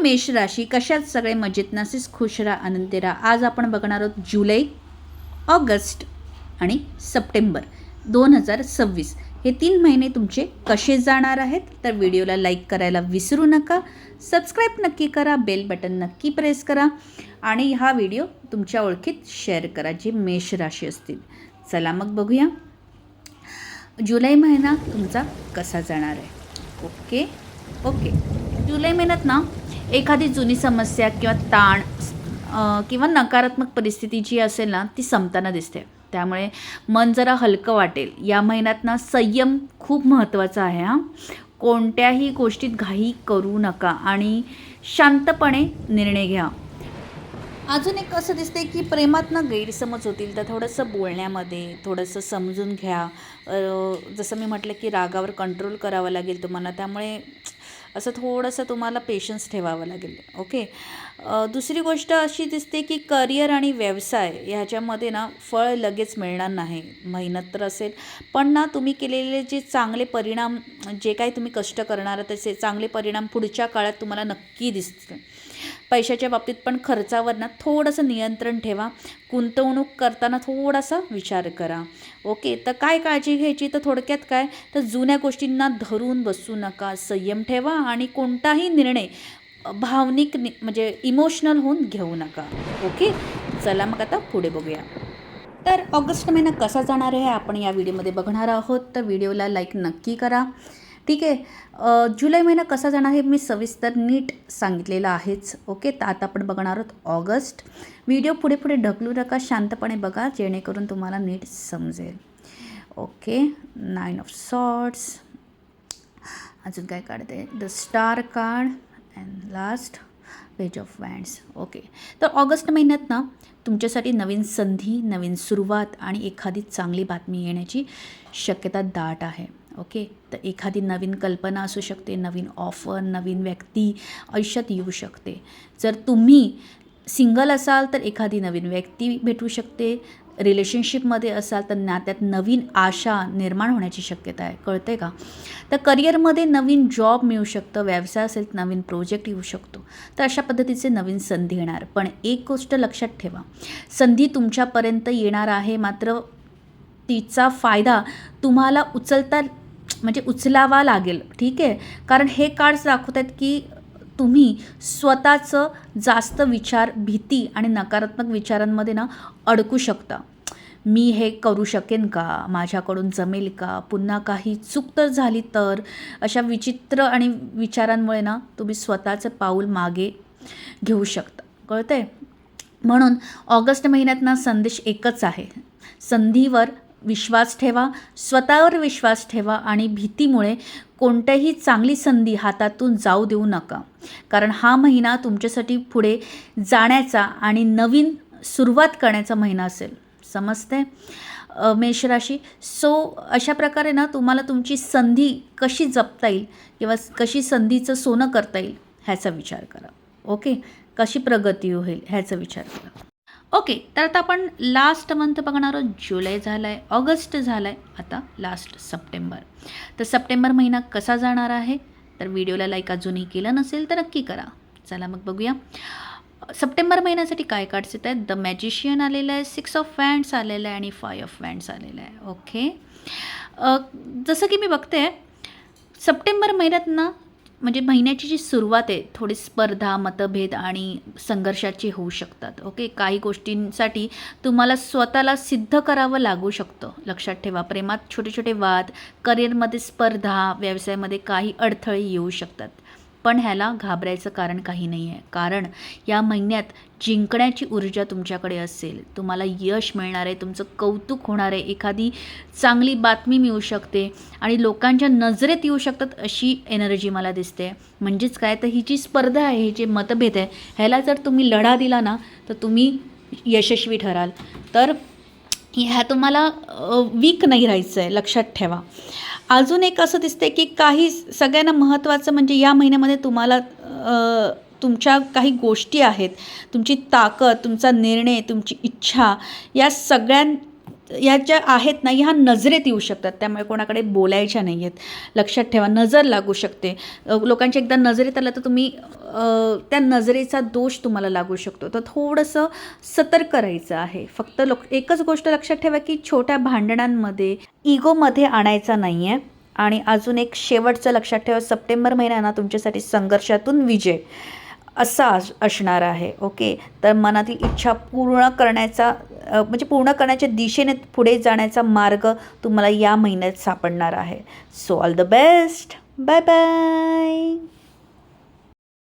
मेष राशी कशात सगळे मजेत नसेच खुश राहा आनंदी राहा। आज आपण बघणार आहोत जुलै, ऑगस्ट आणि सप्टेंबर 2026 हे 3 महिने तुमचे कसे जाणार आहेत। तर व्हिडिओला लाईक करायला विसरू नका, सबस्क्राईब नक्की करा, बेल बटन नक्की प्रेस करा आणि हा व्हिडिओ तुमच्या ओळखीत शेअर करा जे मेष राशी असतील। चला मग बघूया जुलै महिना तुमचा कसा जाणार आहे। ओके जुलै महिन्यात ना एखादी जुनी समस्या किंवा ताण किंवा नकारात्मक परिस्थिती जी असेल ना ती संपताना दिसते, त्यामुळे मन जरा हलकं वाटेल। या महिन्यात ना संयम खूप महत्त्वाचा आहे हां। कोणत्याही गोष्टीत घाई करू नका आणि शांतपणे निर्णय घ्या। अजून एक असं दिसते की प्रेमात ना गैरसमज होतील, तर थोडंसं बोलण्यामध्ये थोडंसं समजून घ्या। जसं मी म्हटलं की रागावर कंट्रोल करावं लागेल तुम्हाला, त्यामुळे असं थोडंसं तुम्हाला पेशन्स ठेवावं लागेल। ओके, दुसरी गोष्ट अशी दिसते की करिअर आणि व्यवसाय ह्याच्यामध्ये ना फळ लगेच मिळणार नाही। मेहनत तर असेल, पण ना तुम्ही केलेले जे चांगले परिणाम, जे काही तुम्ही कष्ट करणार त्याचे चांगले परिणाम पुढच्या काळात तुम्हाला नक्की दिसतील। पैशाच्या बाबतीत पण खर्चावर ना थोडंसं नियंत्रण ठेवा। गुंतवणूक करताना थोडासा विचार करा। ओके, तर काय काळजी घ्यायची, तर थोडक्यात काय, तर जुन्या गोष्टींना धरून बसू नका, संयम ठेवा आणि कोणताही निर्णय भावनिक म्हणजे इमोशनल होऊन घेऊ नका। ओके, चला मग आता पुढे बघूया। तर ऑगस्ट महिना कसा जाणार आहे आपण या व्हिडिओमध्ये बघणार आहोत, तर व्हिडिओला लाईक नक्की करा। ठीक आहे, जुलै महिना कसा जाणार हे मी सविस्तर नीट सांगितलेलं आहेच। ओके, तर आता आपण बघणार आहोत ऑगस्ट। व्हिडिओ पुढे ढकलू नका, शांतपणे बघा जेणेकरून तुम्हाला नीट समजेल। ओके, 9 ऑफ सॉर्ड्स, अजून काय काढते, the star card and last page of wands. Okay, तर ऑगस्ट महिन्यात ना तुमच्यासाठी नवीन संधी, नवीन सुरुवात आणि एखादी चांगली बातमी येण्याची शक्यता दाट आहे। ओके, तर एखादी नवीन कल्पना असू शकते, नवीन ऑफर, नवीन व्यक्ती आयुष्यात येऊ शकते। जर तुम्ही सिंगल असाल तर एखादी नवीन व्यक्ती भेटू शकते, रिलेशनशिपमध्ये असाल तर नात्यात नवीन आशा निर्माण होण्याची शक्यता आहे। कळते का? तर करिअरमध्ये नवीन जॉब मिळू शकतं, व्यवसाय असेल तर नवीन प्रोजेक्ट येऊ शकतो। तर अशा पद्धतीचे नवीन संधी येणार, पण एक गोष्ट लक्षात ठेवा, संधी तुमच्यापर्यंत येणार आहे, मात्र तिचा फायदा तुम्हाला उचलावा लागेल। ठीक आहे, कारण हे कार्ड्स दाखवत आहेत की तुम्ही स्वतःचं जास्त विचार, भीती आणि नकारात्मक विचारांमध्ये ना अडकू शकता। मी हे करू शकेन का, माझ्याकडून जमेल का, पुन्हा काही चूक तर झाली तर, अशा विचित्र आणि विचारांमुळे ना तुम्ही स्वतःचं पाऊल मागे घेऊ शकता। कळतंय? म्हणून ऑगस्ट महिन्यात ना संदेश एकच आहे, संधीवर विश्वास ठेवा, स्वतःवर विश्वास ठेवा आणि भीतीमुळे कोणत्याही चांगली संधी हातातून जाऊ देऊ नका, कारण हा महिना तुमच्यासाठी पुढे जाण्याचा आणि नवीन सुरुवात करण्याचा महिना असेल। समजते मेषराशी? सो अशा प्रकारे ना तुम्हाला तुमची संधी कशी जपता येईल किंवा कशी संधीचं सोनं करता येईल ह्याचा विचार करा। ओके, कशी प्रगती होईल ह्याचा विचार करा। ओके, तर आता आपण लास्ट मंथ बघणार आहोत। जुलै झाला आहे, ऑगस्ट झाला आहे, आता लास्ट सप्टेंबर। तर सप्टेंबर महिना कसा जाणार आहे, तर व्हिडिओला लाईक अजूनही केलं नसेल तर नक्की करा। चला मग बघूया सप्टेंबर महिन्यासाठी काय कार्ड्स येत आहेत। द मॅजिशियन आलेलं आहे, 6 ऑफ वँड्स आलेलं आहे आणि 5 ऑफ वँड्स आलेलं आहे। ओके, जसं की मी बघते सप्टेंबर महिन्यात ना म्हणजे महिन्याची जी सुरुवात आहे थोडी स्पर्धा, मतभेद आणि संघर्षाची होऊ शकतात। ओके, काही गोष्टींसाठी तुम्हाला स्वतःला सिद्ध करावं लागू शकतं। लक्षात ठेवा, प्रेमात छोटे छोटे वाद, करिअरमध्ये स्पर्धा, व्यवसायामध्ये काही अडथळे येऊ शकतात, पण ह्याला घाबरायचं कारण काही नाही आहे, कारण या महिन्यात जिंकण्याची ऊर्जा तुमच्याकडे असेल, तुम्हाला यश मिळणार आहे, तुमचं कौतुक होणार आहे, एखादी चांगली बातमी मिळू शकते आणि लोकांच्या नजरेत येऊ शकतात अशी एनर्जी मला दिसते। म्हणजेच काय, तर ही जी स्पर्धा आहे, हे जे मतभेद आहे, ह्याला जर तुम्ही लढा दिला ना तर तुम्ही यशस्वी ठराल। तर ह्या तुम्हाला वीक नाही राहायचं आहे, लक्षात ठेवा। अजून एक असं दिसते की काही सगळ्यांना महत्त्वाचं म्हणजे या महिन्यामध्ये तुम्हाला तुमच्या काही गोष्टी आहेत, तुमची ताकद, तुमचा निर्णय, तुमची इच्छा, या ह्या ज्या आहेत ना, ह्या नजरेत येऊ शकतात. त्यामुळे कोणाकडे बोलायच्या नाही आहेत. लक्षात ठेवा, नजर लागू शकते. लोकांच्या एकदा नजरेत आलं तर तुम्ही त्या नजरेचा दोष तुम्हाला लागू शकतो. तर थोडंसं सतर्क राहायचं आहे. फक्त एकच गोष्ट लक्षात ठेवा की छोट्या भांडणांमध्ये इगोमध्ये आणायचा नाही आहे. आणि अजून एक शेवटचं लक्षात ठेवा, सप्टेंबर महिना ना तुमच्यासाठी संघर्षातून विजय असा असणार आहे. ओके, तर मनातील इच्छा पूर्ण करण्याचा म्हणजे पूर्ण करण्याच्या दिशेने पुढे जाण्याचा मार्ग तुम्हाला या महिन्यात सापडणार आहे. So all the best. Bye bye.